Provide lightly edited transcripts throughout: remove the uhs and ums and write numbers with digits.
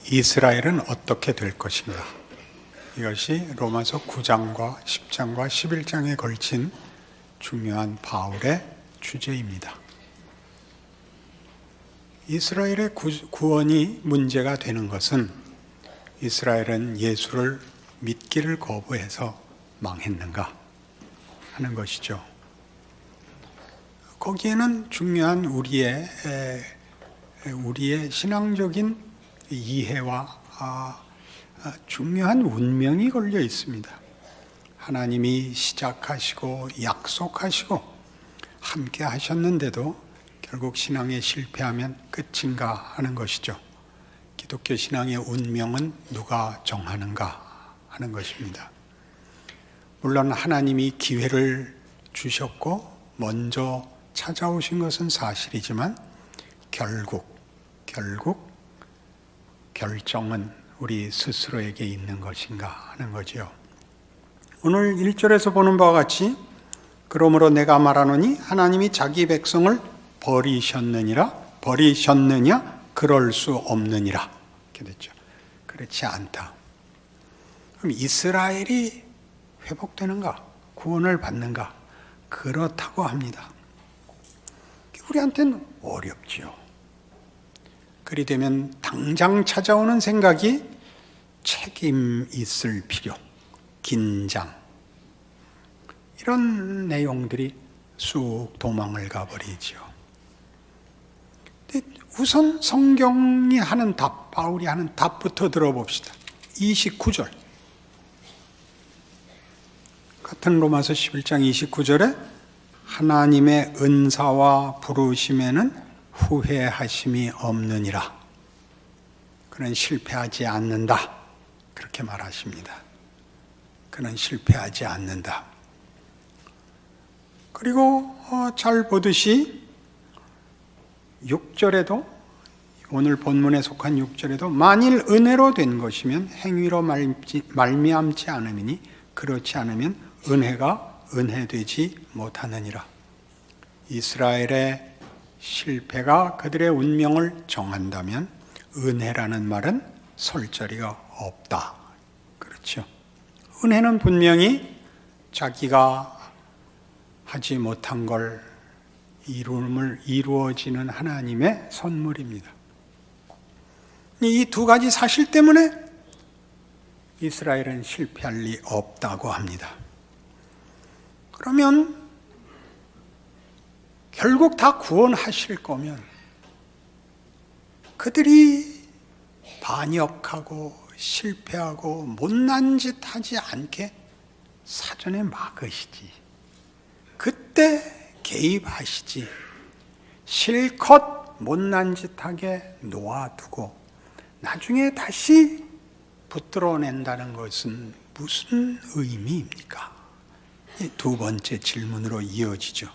이스라엘은 어떻게 될 것인가? 이것이 로마서 9장과 10장과 11장에 걸친 중요한 바울의 주제입니다. 이스라엘의 구원이 문제가 되는 것은 이스라엘은 예수를 믿기를 거부해서 망했는가 하는 것이죠. 거기에는 중요한 우리의 신앙적인 이해와 중요한 운명이 걸려 있습니다. 하나님이 시작하시고 약속하시고 함께 하셨는데도 결국 신앙에 실패하면 끝인가 하는 것이죠. 기독교 신앙의 운명은 누가 정하는가 하는 것입니다. 물론 하나님이 기회를 주셨고 먼저 찾아오신 것은 사실이지만 결국 결정은 우리 스스로에게 있는 것인가 하는 거지요. 오늘 1절에서 보는 바와 같이 그러므로 내가 말하노니 하나님이 자기 백성을 버리셨느냐 그럴 수 없느니라 이렇게 됐죠. 그렇지 않다. 그럼 이스라엘이 회복되는가? 구원을 받는가? 그렇다고 합니다. 우리한테는 어렵지요. 그리 되면 당장 찾아오는 생각이 책임 있을 필요, 긴장 이런 내용들이 쑥 도망을 가버리죠. 우선 성경이 하는 답, 바울이 하는 답부터 들어봅시다. 29절 같은 로마서 11장 29절에 하나님의 은사와 부르심에는 후회하심이 없느니라. 그는 실패하지 않는다. 그렇게 말하십니다. 그는 실패하지 않는다. 그리고 잘 보듯이 6절에도 오늘 본문에 속한 6절에도 만일 은혜로 된 것이면 행위로 말미암지 않으니 그렇지 않으면 은혜가 은혜되지 못하느니라. 이스라엘의 실패가 그들의 운명을 정한다면 은혜라는 말은 설 자리가 없다. 그렇죠. 은혜는 분명히 자기가 하지 못한 걸 이루어지는 하나님의 선물입니다. 이 두 가지 사실 때문에 이스라엘은 실패할 리 없다고 합니다. 그러면 결국 다 구원하실 거면 그들이 반역하고 실패하고 못난 짓 하지 않게 사전에 막으시지. 그때 개입하시지. 실컷 못난 짓 하게 놓아두고 나중에 다시 붙들어낸다는 것은 무슨 의미입니까? 이 두 번째 질문으로 이어지죠.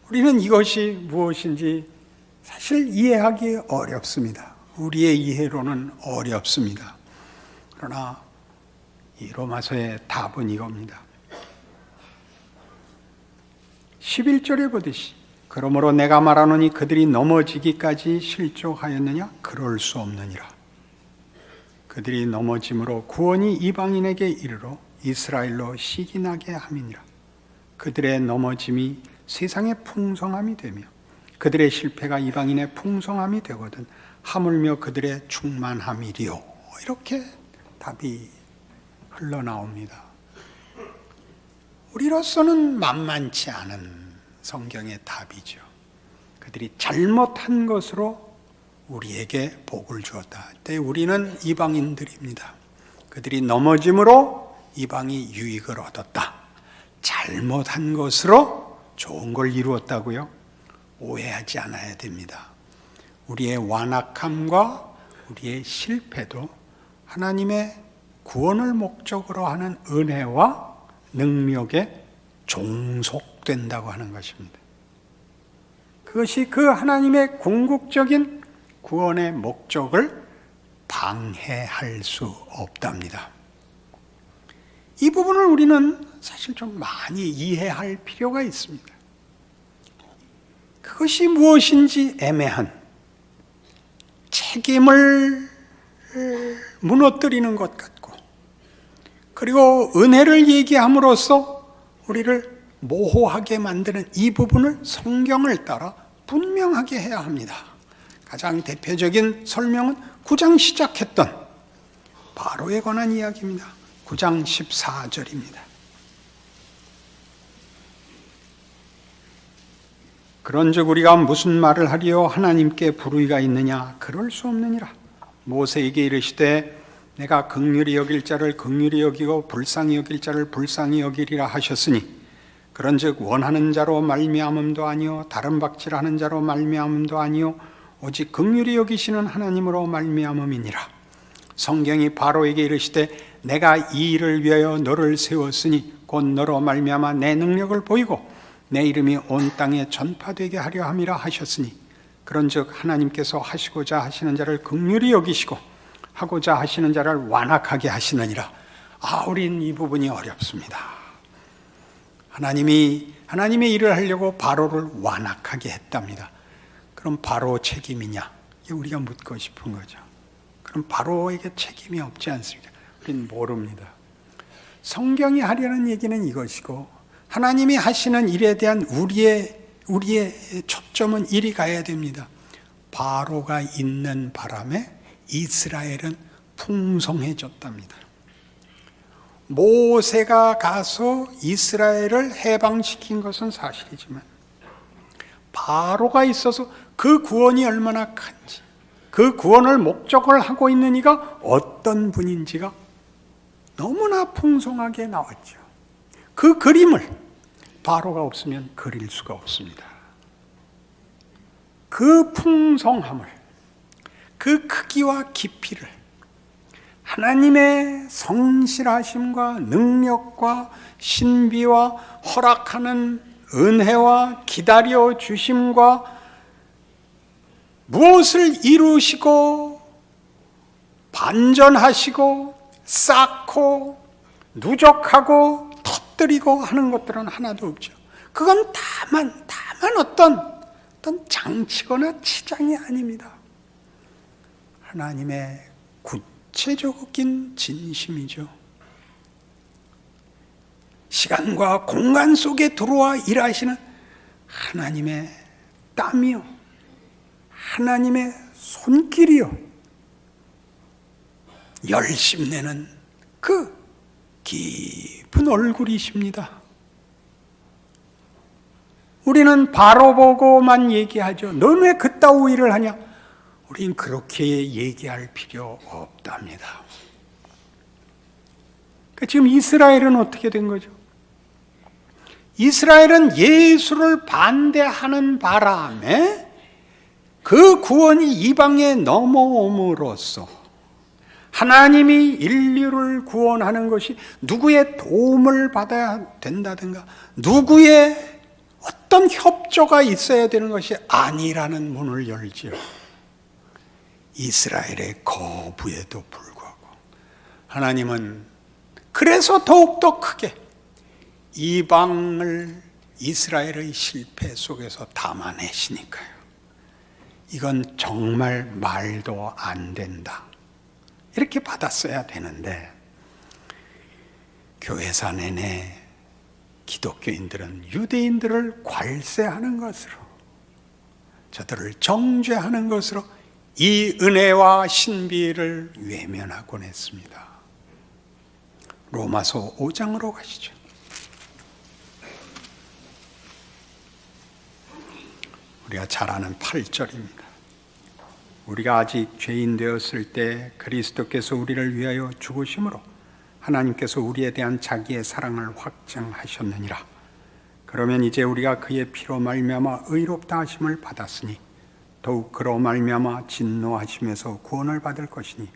우리는 이것이 무엇인지 사실 이해하기 어렵습니다. 우리의 이해로는 어렵습니다. 그러나 이 로마서의 답은 이겁니다. 11절에 보듯이 그러므로 내가 말하노니 그들이 넘어지기까지 실족하였느냐? 그럴 수 없느니라. 그들이 넘어짐으로 구원이 이방인에게 이르러 이스라엘로 시기나게 함이니라. 그들의 넘어짐이 세상의 풍성함이 되며 그들의 실패가 이방인의 풍성함이 되거든 하물며 그들의 충만함이리요. 이렇게 답이 흘러나옵니다. 우리로서는 만만치 않은 성경의 답이죠. 그들이 잘못한 것으로 우리에게 복을 주었다. 그때 우리는 이방인들입니다. 그들이 넘어짐으로 이방이 유익을 얻었다. 잘못한 것으로 좋은 걸 이루었다고요? 오해하지 않아야 됩니다. 우리의 완악함과 우리의 실패도 하나님의 구원을 목적으로 하는 은혜와 능력에 종속된다고 하는 것입니다. 그것이 그 하나님의 궁극적인 구원의 목적을 방해할 수 없답니다. 이 부분을 우리는 사실 좀 많이 이해할 필요가 있습니다. 그것이 무엇인지 애매한 책임을 무너뜨리는 것 같고, 그리고 은혜를 얘기함으로써 우리를 모호하게 만드는 이 부분을 성경을 따라 분명하게 해야 합니다. 가장 대표적인 설명은 9장 시작했던 바로에 관한 이야기입니다. 9장 14절입니다. 그런즉 우리가 무슨 말을 하리요? 하나님께 불의가 있느냐? 그럴 수 없느니라. 모세에게 이르시되 내가 긍휼히 여길 자를 긍휼히 여기고 불쌍히 여길 자를 불쌍히 여기리라 하셨으니 그런즉 원하는 자로 말미암음도 아니요 다른 박질하는 자로 말미암음도 아니요 오직 긍휼히 여기시는 하나님으로 말미암음이니라. 성경이 바로에게 이르시되 내가 이 일을 위하여 너를 세웠으니 곧 너로 말미암아 내 능력을 보이고 내 이름이 온 땅에 전파되게 하려 함이라 하셨으니 그런즉 하나님께서 하시고자 하시는 자를 긍휼히 여기시고 하고자 하시는 자를 완악하게 하시느니라. 우린 이 부분이 어렵습니다. 하나님의 일을 하려고 바로를 완악하게 했답니다. 그럼 바로 책임이냐? 이게 우리가 묻고 싶은 거죠. 그럼 바로에게 책임이 없지 않습니까? 우리는 모릅니다. 성경이 하려는 얘기는 이것이고 하나님이 하시는 일에 대한 우리의 초점은 이리 가야 됩니다. 바로가 있는 바람에 이스라엘은 풍성해졌답니다. 모세가 가서 이스라엘을 해방시킨 것은 사실이지만 바로가 있어서 그 구원이 얼마나 큰지, 그 구원을 목적을 하고 있는 이가 어떤 분인지가 너무나 풍성하게 나왔죠. 그 그림을 바로가 없으면 그릴 수가 없습니다. 그 풍성함을, 그 크기와 깊이를 하나님의 성실하심과 능력과 신비와 허락하는 은혜와 기다려 주심과 무엇을 이루시고 반전하시고 쌓고 누적하고 터뜨리고 하는 것들은 하나도 없죠. 그건 다만 어떤 장치거나 치장이 아닙니다. 하나님의 구체적인 진심이죠. 시간과 공간 속에 들어와 일하시는 하나님의 땀이요, 하나님의 손길이요, 열심 내는 그 깊은 얼굴이십니다. 우리는 바로 보고만 얘기하죠. 너는 왜 그따위 일을 하냐? 우린 그렇게 얘기할 필요 없답니다. 지금 이스라엘은 어떻게 된 거죠? 이스라엘은 예수를 반대하는 바람에 그 구원이 이방에 넘어옴으로써 하나님이 인류를 구원하는 것이 누구의 도움을 받아야 된다든가 누구의 어떤 협조가 있어야 되는 것이 아니라는 문을 열지요. 이스라엘의 거부에도 불구하고 하나님은 그래서 더욱더 크게 이방을 이스라엘의 실패 속에서 담아내시니까요. 이건 정말 말도 안 된다, 이렇게 받았어야 되는데 교회사 내내 기독교인들은 유대인들을 괄세하는 것으로, 저들을 정죄하는 것으로 이 은혜와 신비를 외면하곤 했습니다. 로마서 5장으로 가시죠. 우리가 잘 아는 8절입니다. 우리가 아직 죄인 되었을 때 그리스도께서 우리를 위하여 죽으심으로 하나님께서 우리에 대한 자기의 사랑을 확증하셨느니라. 그러면 이제 우리가 그의 피로 말미암아 의롭다 하심을 받았으니 더욱 그로 말미암아 진노하심에서 구원을 받을 것이니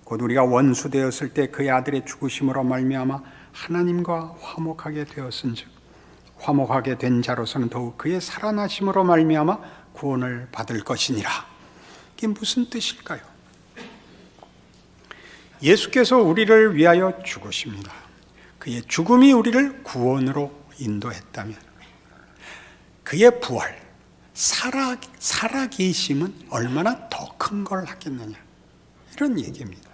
곧 우리가 원수 되었을 때 그의 아들의 죽으심으로 말미암아 하나님과 화목하게 되었은즉 화목하게 된 자로서는 더욱 그의 살아나심으로 말미암아 구원을 받을 것이니라. 이게 무슨 뜻일까요? 예수께서 우리를 위하여 죽으십니다. 그의 죽음이 우리를 구원으로 인도했다면 그의 부활, 살아계심은 얼마나 더 큰 걸 하겠느냐. 이런 얘기입니다.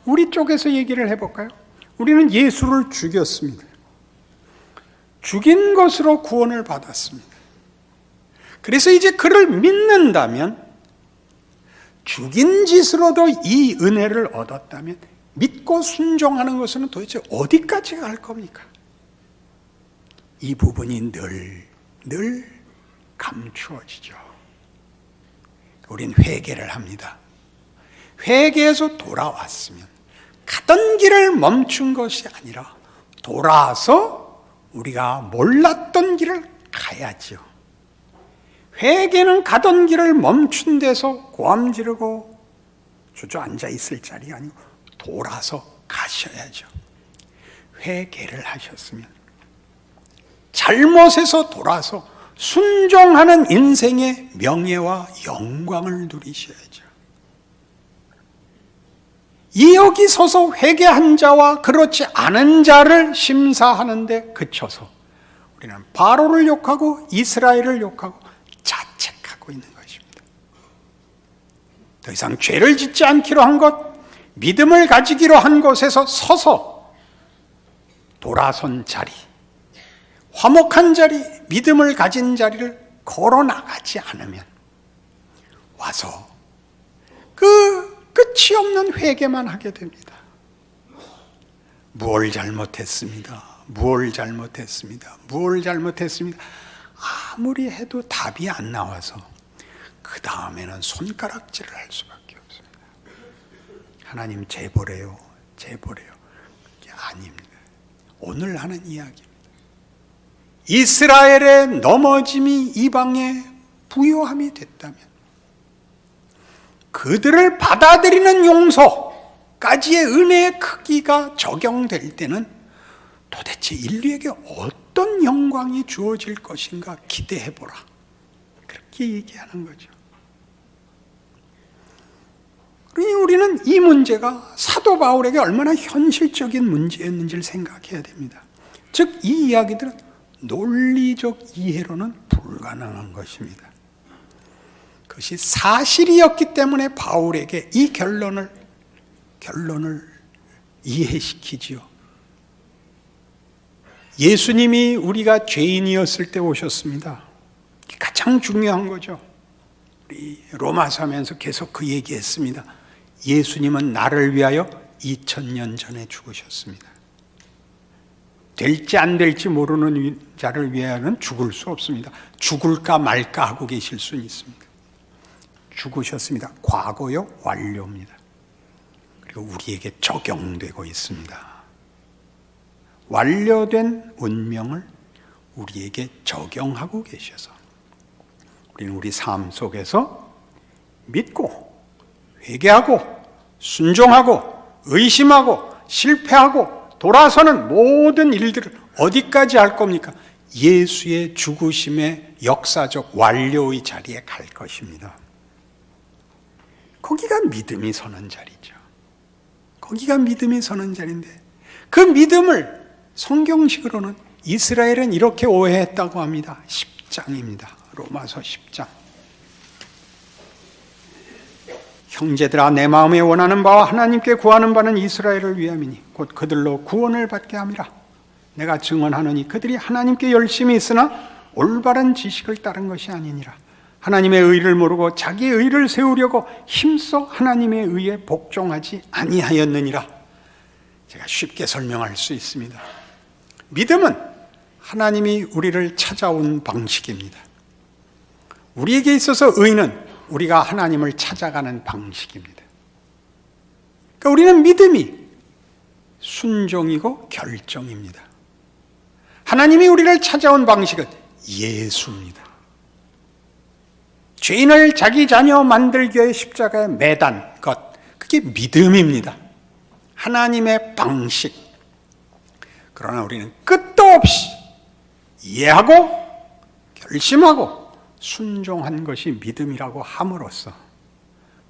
우리 쪽에서 얘기를 해볼까요? 우리는 예수를 죽였습니다. 죽인 것으로 구원을 받았습니다. 그래서 이제 그를 믿는다면, 죽인 짓으로도 이 은혜를 얻었다면 믿고 순종하는 것은 도대체 어디까지 갈 겁니까? 이 부분이 늘 감추어지죠. 우린 회개를 합니다. 회개해서 돌아왔으면 가던 길을 멈춘 것이 아니라 돌아와서 우리가 몰랐던 길을 가야죠. 회개는 가던 길을 멈춘 데서 고함 지르고 주저앉아 있을 자리가 아니고 돌아서 가셔야죠. 회개를 하셨으면 잘못에서 돌아서 순종하는 인생의 명예와 영광을 누리셔야죠. 이 여기 서서 회개한 자와 그렇지 않은 자를 심사하는데 그쳐서 우리는 바로를 욕하고 이스라엘을 욕하고 자책하고 있는 것입니다. 더 이상 죄를 짓지 않기로 한 것, 믿음을 가지기로 한 것에서 서서 돌아선 자리, 화목한 자리, 믿음을 가진 자리를 걸어 나가지 않으면 와서 그 끝이 없는 회개만 하게 됩니다. 무엇을 잘못했습니다. 무엇을 잘못했습니다. 무엇을 잘못했습니다. 아무리 해도 답이 안 나와서 그 다음에는 손가락질을 할 수밖에 없습니다. 하나님 제보래요. 제보래요. 그게 아닙니다. 오늘 하는 이야기입니다. 이스라엘의 넘어짐이 이방에 부요함이 됐다면 그들을 받아들이는 용서까지의 은혜의 크기가 적용될 때는 도대체 인류에게 어떤 영광이 주어질 것인가 기대해보라. 그렇게 얘기하는 거죠. 그러니 우리는 이 문제가 사도 바울에게 얼마나 현실적인 문제였는지를 생각해야 됩니다. 즉, 이 이야기들은 논리적 이해로는 불가능한 것입니다. 그것이 사실이었기 때문에 바울에게 이 결론을 이해시키지요. 예수님이 우리가 죄인이었을 때 오셨습니다. 가장 중요한 거죠. 우리 로마서 하면서 계속 그 얘기했습니다. 예수님은 나를 위하여 2000년 전에 죽으셨습니다. 될지 안 될지 모르는 자를 위하여는 죽을 수 없습니다. 죽을까 말까 하고 계실 수는 있습니다. 죽으셨습니다. 과거요, 완료입니다. 그리고 우리에게 적용되고 있습니다. 완료된 운명을 우리에게 적용하고 계셔서 우리는 우리 삶 속에서 믿고 회개하고 순종하고 의심하고 실패하고 돌아서는 모든 일들을 어디까지 할 겁니까? 예수의 죽으심의 역사적 완료의 자리에 갈 것입니다. 거기가 믿음이 서는 자리죠. 거기가 믿음이 서는 자리인데 그 믿음을 성경식으로는 이스라엘은 이렇게 오해했다고 합니다. 10장입니다. 로마서 10장. 형제들아, 내 마음에 원하는 바와 하나님께 구하는 바는 이스라엘을 위함이니 곧 그들로 구원을 받게 함이라. 내가 증언하노니 그들이 하나님께 열심히 있으나 올바른 지식을 따른 것이 아니니라. 하나님의 의를 모르고 자기의 의를 세우려고 힘써 하나님의 의에 복종하지 아니하였느니라. 제가 쉽게 설명할 수 있습니다. 믿음은 하나님이 우리를 찾아온 방식입니다. 우리에게 있어서 의는 우리가 하나님을 찾아가는 방식입니다. 그러니까 우리는 믿음이 순종이고 결정입니다. 하나님이 우리를 찾아온 방식은 예수입니다. 죄인을 자기 자녀 만들기 위해 십자가에 매단 것, 그게 믿음입니다. 하나님의 방식. 그러나 우리는 끝도 없이 이해하고 결심하고 순종한 것이 믿음이라고 함으로써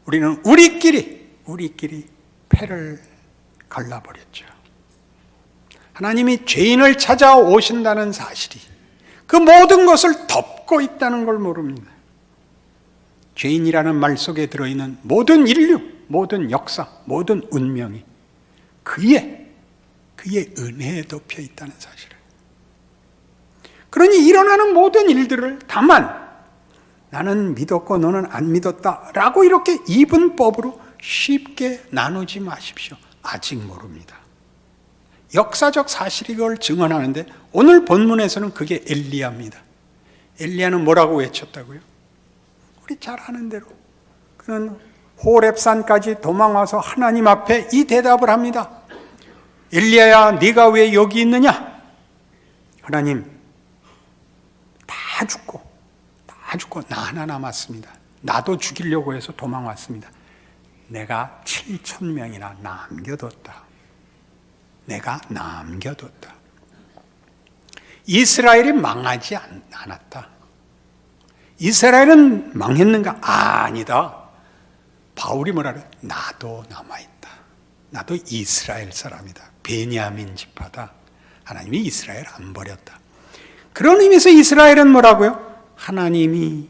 우리는 우리끼리 패를 갈라버렸죠. 하나님이 죄인을 찾아오신다는 사실이 그 모든 것을 덮고 있다는 걸 모릅니다. 죄인이라는 말 속에 들어있는 모든 인류, 모든 역사, 모든 운명이 그의 은혜에 덮여 있다는 사실을. 그러니 일어나는 모든 일들을 다만 나는 믿었고 너는 안 믿었다 라고 이렇게 이분법으로 쉽게 나누지 마십시오. 아직 모릅니다. 역사적 사실이 그걸 증언하는데 오늘 본문에서는 그게 엘리야입니다. 엘리야는 뭐라고 외쳤다고요? 우리 잘 아는 대로 그는 호렙산까지 도망와서 하나님 앞에 이 대답을 합니다. 엘리야야, 네가 왜 여기 있느냐? 하나님, 다 죽고 나 하나 남았습니다. 나도 죽이려고 해서 도망왔습니다. 내가 7,000명이나 남겨뒀다. 내가 남겨뒀다. 이스라엘이 망하지 않았다. 이스라엘은 망했는가? 아니다. 바울이 뭐라 그래? 나도 남아있다. 나도 이스라엘 사람이다. 베냐민 지파다. 하나님이 이스라엘 안 버렸다. 그런 의미에서 이스라엘은 뭐라고요? 하나님이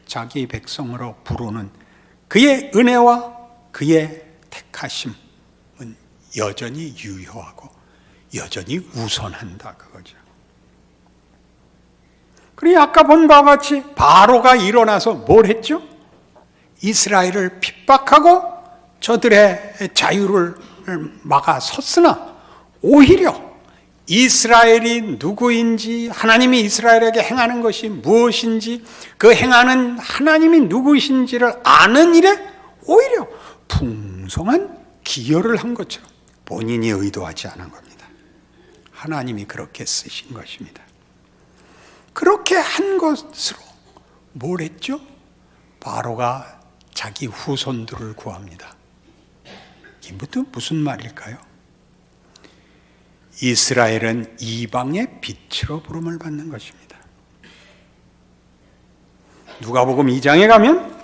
자기 백성으로 부르는 그의 은혜와 그의 택하심은 여전히 유효하고 여전히 우선한다 그거죠. 그리고 아까 본 바와 같이 바로가 일어나서 뭘 했죠? 이스라엘을 핍박하고 저들의 자유를 막아 섰으나 오히려 이스라엘이 누구인지, 하나님이 이스라엘에게 행하는 것이 무엇인지, 그 행하는 하나님이 누구신지를 아는 일에 오히려 풍성한 기여를 한 것처럼 본인이 의도하지 않은 겁니다. 하나님이 그렇게 쓰신 것입니다. 그렇게 한 것으로 뭘 했죠? 바로가 자기 후손들을 구합니다. 이게 무슨 말일까요? 이스라엘은 이방의 빛으로 부름을 받는 것입니다. 누가복음 2장에 가면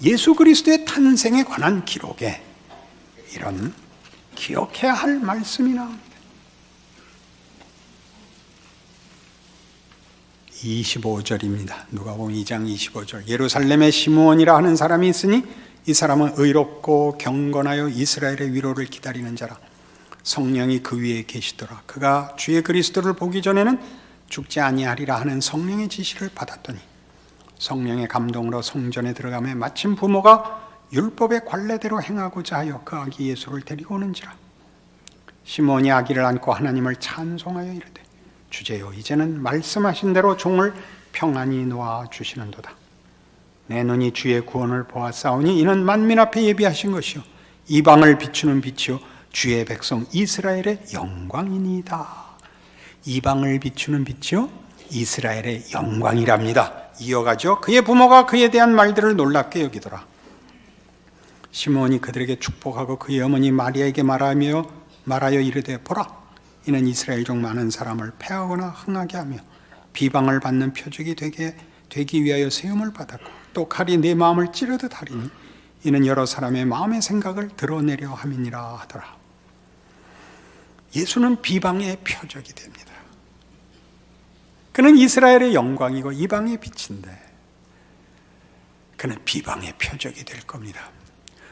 예수 그리스도의 탄생에 관한 기록에 이런 기억해야 할 말씀이 나옵니다. 25절입니다. 누가복음 2장 25절. 예루살렘에 시므온이라 하는 사람이 있으니 이 사람은 의롭고 경건하여 이스라엘의 위로를 기다리는 자라. 성령이 그 위에 계시더라. 그가 주의 그리스도를 보기 전에는 죽지 아니하리라 하는 성령의 지시를 받았더니 성령의 감동으로 성전에 들어가매 마침 부모가 율법의 관례대로 행하고자 하여 그 아기 예수를 데리고 오는지라. 시몬이 아기를 안고 하나님을 찬송하여 이르되 주제여, 이제는 말씀하신 대로 종을 평안히 놓아 주시는도다. 내 눈이 주의 구원을 보았사오니 이는 만민 앞에 예비하신 것이요 이방을 비추는 빛이요 주의 백성 이스라엘의 영광이니이다. 이방을 비추는 빛이요 이스라엘의 영광이랍니다. 이어가죠. 그의 부모가 그에 대한 말들을 놀랍게 여기더라. 시몬이 그들에게 축복하고 그의 어머니 마리아에게 말하여 이르되 보라, 이는 이스라엘 중 많은 사람을 패하거나 흥하게 하며 비방을 받는 표적이 되기 위하여 세움을 받았고 또 칼이 내 마음을 찌르듯 하리니 이는 여러 사람의 마음의 생각을 드러내려 함이니라 하더라. 예수는 비방의 표적이 됩니다. 그는 이스라엘의 영광이고 이방의 빛인데 그는 비방의 표적이 될 겁니다.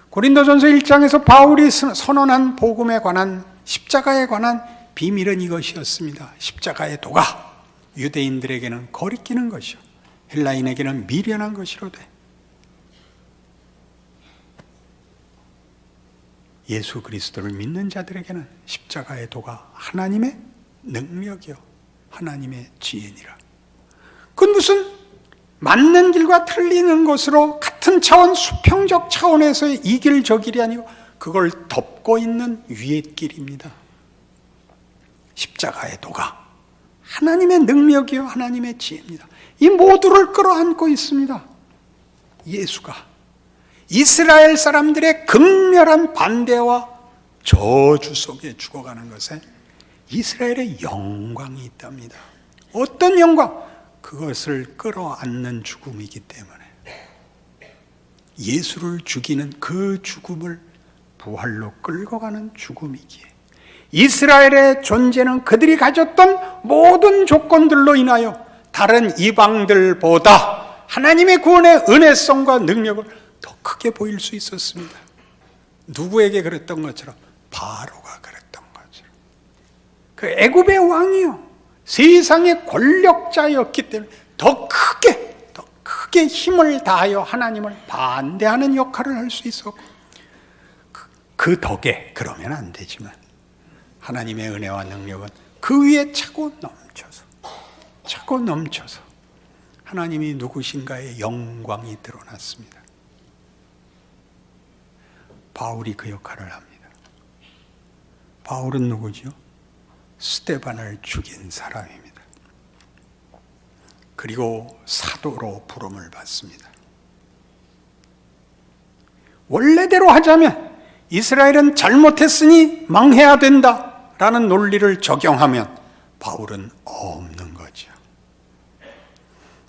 고린도전서 1장에서 바울이 선언한 복음에 관한, 십자가에 관한 비밀은 이것이었습니다. 십자가의 도가 유대인들에게는 거리끼는 것이요 헬라인에게는 미련한 것이로되 예수 그리스도를 믿는 자들에게는 십자가의 도가 하나님의 능력이요 하나님의 지혜니라. 그건 무슨 맞는 길과 틀리는 것으로 같은 차원, 수평적 차원에서의 이 길 저 길이 아니고 그걸 덮고 있는 위의 길입니다. 십자가의 도가 하나님의 능력이요 하나님의 지혜입니다. 이 모두를 끌어안고 있습니다. 예수가 이스라엘 사람들의 극렬한 반대와 저주 속에 죽어가는 것에 이스라엘의 영광이 있답니다. 어떤 영광? 그것을 끌어안는 죽음이기 때문에 예수를 죽이는 그 죽음을 부활로 끌고 가는 죽음이기에 이스라엘의 존재는 그들이 가졌던 모든 조건들로 인하여 다른 이방들보다 하나님의 구원의 은혜성과 능력을 더 크게 보일 수 있었습니다. 누구에게 그랬던 것처럼? 바로가 그랬던 것처럼. 그 애굽의 왕이요, 세상의 권력자였기 때문에 더 크게 힘을 다하여 하나님을 반대하는 역할을 할 수 있었고, 그 덕에, 그러면 안 되지만 하나님의 은혜와 능력은 그 위에 차고 넘쳐서 하나님이 누구신가의 영광이 드러났습니다. 바울이 그 역할을 합니다. 바울은 누구죠? 스데반을 죽인 사람입니다. 그리고 사도로 부름을 받습니다. 원래대로 하자면 이스라엘은 잘못했으니 망해야 된다라는 논리를 적용하면 바울은 없는 거죠.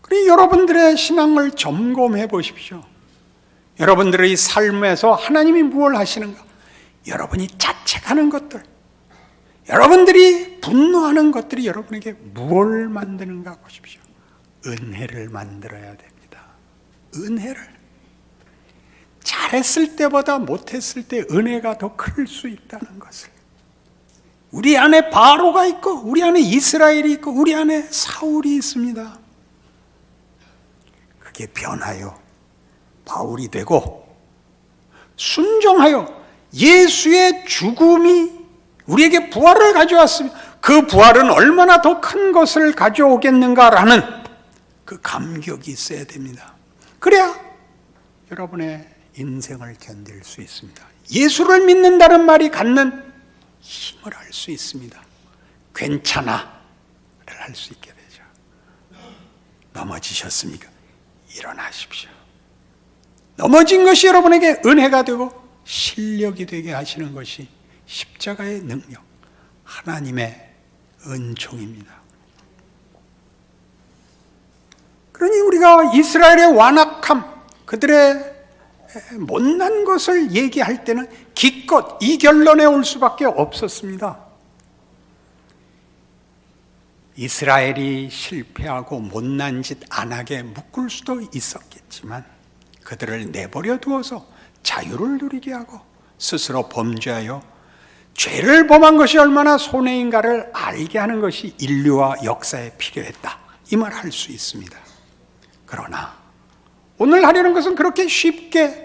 그리고 여러분들의 신앙을 점검해 보십시오. 여러분들의 삶에서 하나님이 무엇을 하시는가? 여러분이 자책하는 것들, 여러분들이 분노하는 것들이 여러분에게 무엇을 만드는가 보십시오. 은혜를 만들어야 됩니다. 은혜를. 잘했을 때보다 못했을 때 은혜가 더 클 수 있다는 것을. 우리 안에 바로가 있고, 우리 안에 이스라엘이 있고, 우리 안에 사울이 있습니다. 그게 변하여 바울이 되고, 순종하여 예수의 죽음이 우리에게 부활을 가져왔으면 그 부활은 얼마나 더 큰 것을 가져오겠는가라는 그 감격이 있어야 됩니다. 그래야 여러분의 인생을 견딜 수 있습니다. 예수를 믿는다는 말이 갖는 힘을 알 수 있습니다. 괜찮아를 할 수 있게 되죠. 넘어지셨습니까? 일어나십시오. 넘어진 것이 여러분에게 은혜가 되고 실력이 되게 하시는 것이 십자가의 능력, 하나님의 은총입니다. 그러니 우리가 이스라엘의 완악함, 그들의 못난 것을 얘기할 때는 기껏 이 결론에 올 수밖에 없었습니다. 이스라엘이 실패하고 못난 짓 안 하게 묶을 수도 있었겠지만 그들을 내버려 두어서 자유를 누리게 하고 스스로 범죄하여 죄를 범한 것이 얼마나 손해인가를 알게 하는 것이 인류와 역사에 필요했다, 이 말 할 수 있습니다. 그러나 오늘 하려는 것은 그렇게 쉽게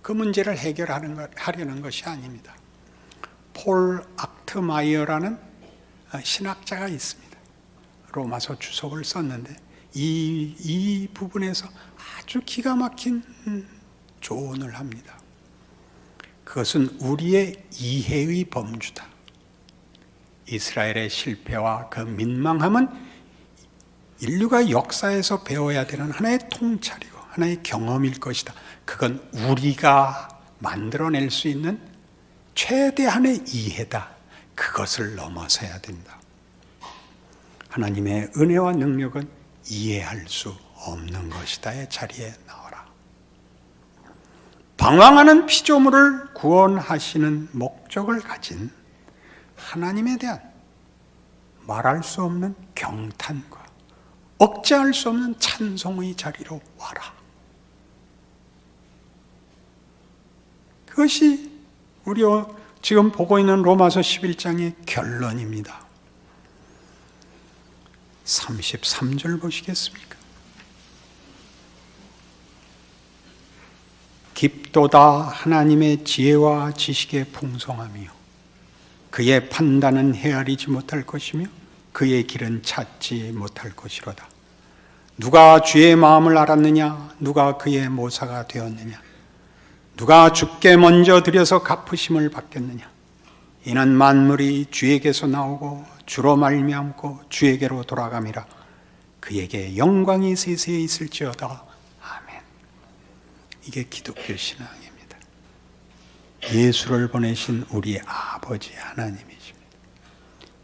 그 문제를 하려는 것이 아닙니다. 폴 악트마이어라는 신학자가 있습니다. 로마서 주석을 썼는데 이 부분에서 아주 기가 막힌 조언을 합니다. 그것은 우리의 이해의 범주다. 이스라엘의 실패와 그 민망함은 인류가 역사에서 배워야 되는 하나의 통찰이고 하나의 경험일 것이다. 그건 우리가 만들어낼 수 있는 최대한의 이해다. 그것을 넘어서야 된다. 하나님의 은혜와 능력은 이해할 수 없는 것이다의 자리에 나와라. 방황하는 피조물을 구원하시는 목적을 가진 하나님에 대한 말할 수 없는 경탄과 억제할 수 없는 찬송의 자리로 와라. 그것이 우리 지금 보고 있는 로마서 11장의 결론입니다. 33절 보시겠습니까? 깊도다 하나님의 지혜와 지식의 풍성함이요 그의 판단은 헤아리지 못할 것이며 그의 길은 찾지 못할 것이로다. 누가 주의 마음을 알았느냐? 누가 그의 모사가 되었느냐? 누가 주께 먼저 드려서 갚으심을 받겠느냐? 이는 만물이 주에게서 나오고 주로 말미암고 주에게로 돌아감이라. 그에게 영광이 세세에 있을지어다. 아멘. 이게 기독교 신앙입니다. 예수를 보내신 우리 아버지 하나님이십니다.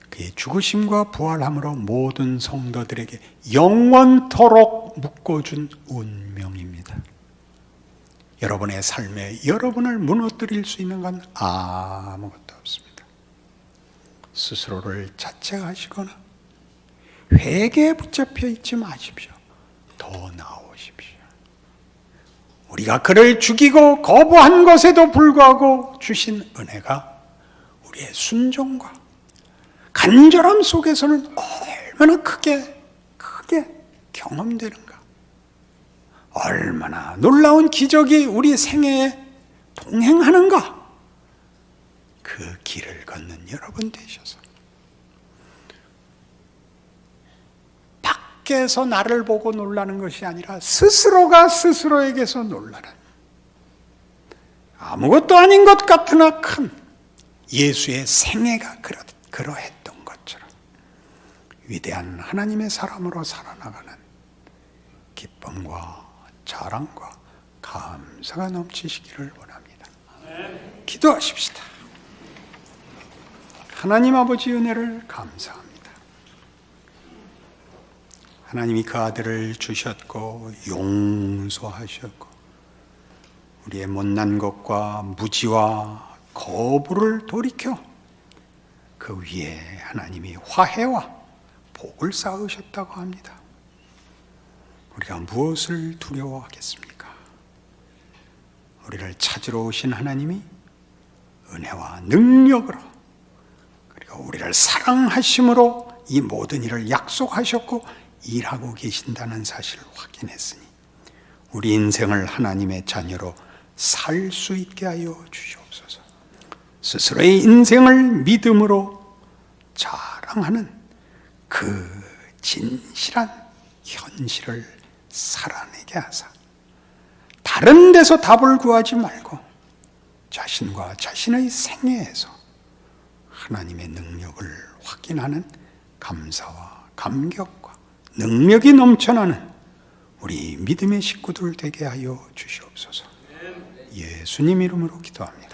그의 죽으심과 부활함으로 모든 성도들에게 영원토록 묶어준 운명입니다. 여러분의 삶에 여러분을 무너뜨릴 수 있는 건 아무것도 없습니다. 스스로를 자책하시거나 회개에 붙잡혀 있지 마십시오. 더 나오십시오. 우리가 그를 죽이고 거부한 것에도 불구하고 주신 은혜가 우리의 순종과 간절함 속에서는 얼마나 크게 경험되는가. 얼마나 놀라운 기적이 우리 생애에 동행하는가. 그 길을 걷는 여러분 되셔서 밖에서 나를 보고 놀라는 것이 아니라 스스로가 스스로에게서 놀라는, 아무것도 아닌 것 같으나 큰 예수의 생애가 그러했던 것처럼 위대한 하나님의 사람으로 살아나가는 기쁨과 자랑과 감사가 넘치시기를 원합니다. 기도하십시다. 하나님 아버지 은혜를 감사합니다. 하나님이 그 아들을 주셨고 용서하셨고 우리의 못난 것과 무지와 거부를 돌이켜 그 위에 하나님이 화해와 복을 쌓으셨다고 합니다. 우리가 무엇을 두려워하겠습니까? 우리를 찾으러 오신 하나님이 은혜와 능력으로 그리고 우리를 사랑하심으로 이 모든 일을 약속하셨고 일하고 계신다는 사실을 확인했으니 우리 인생을 하나님의 자녀로 살 수 있게 하여 주시옵소서. 스스로의 인생을 믿음으로 자랑하는 그 진실한 현실을 살아내게 하사 다른 데서 답을 구하지 말고 자신과 자신의 생애에서 하나님의 능력을 확인하는 감사와 감격과 능력이 넘쳐나는 우리 믿음의 식구들 되게 하여 주시옵소서. 예수님 이름으로 기도합니다.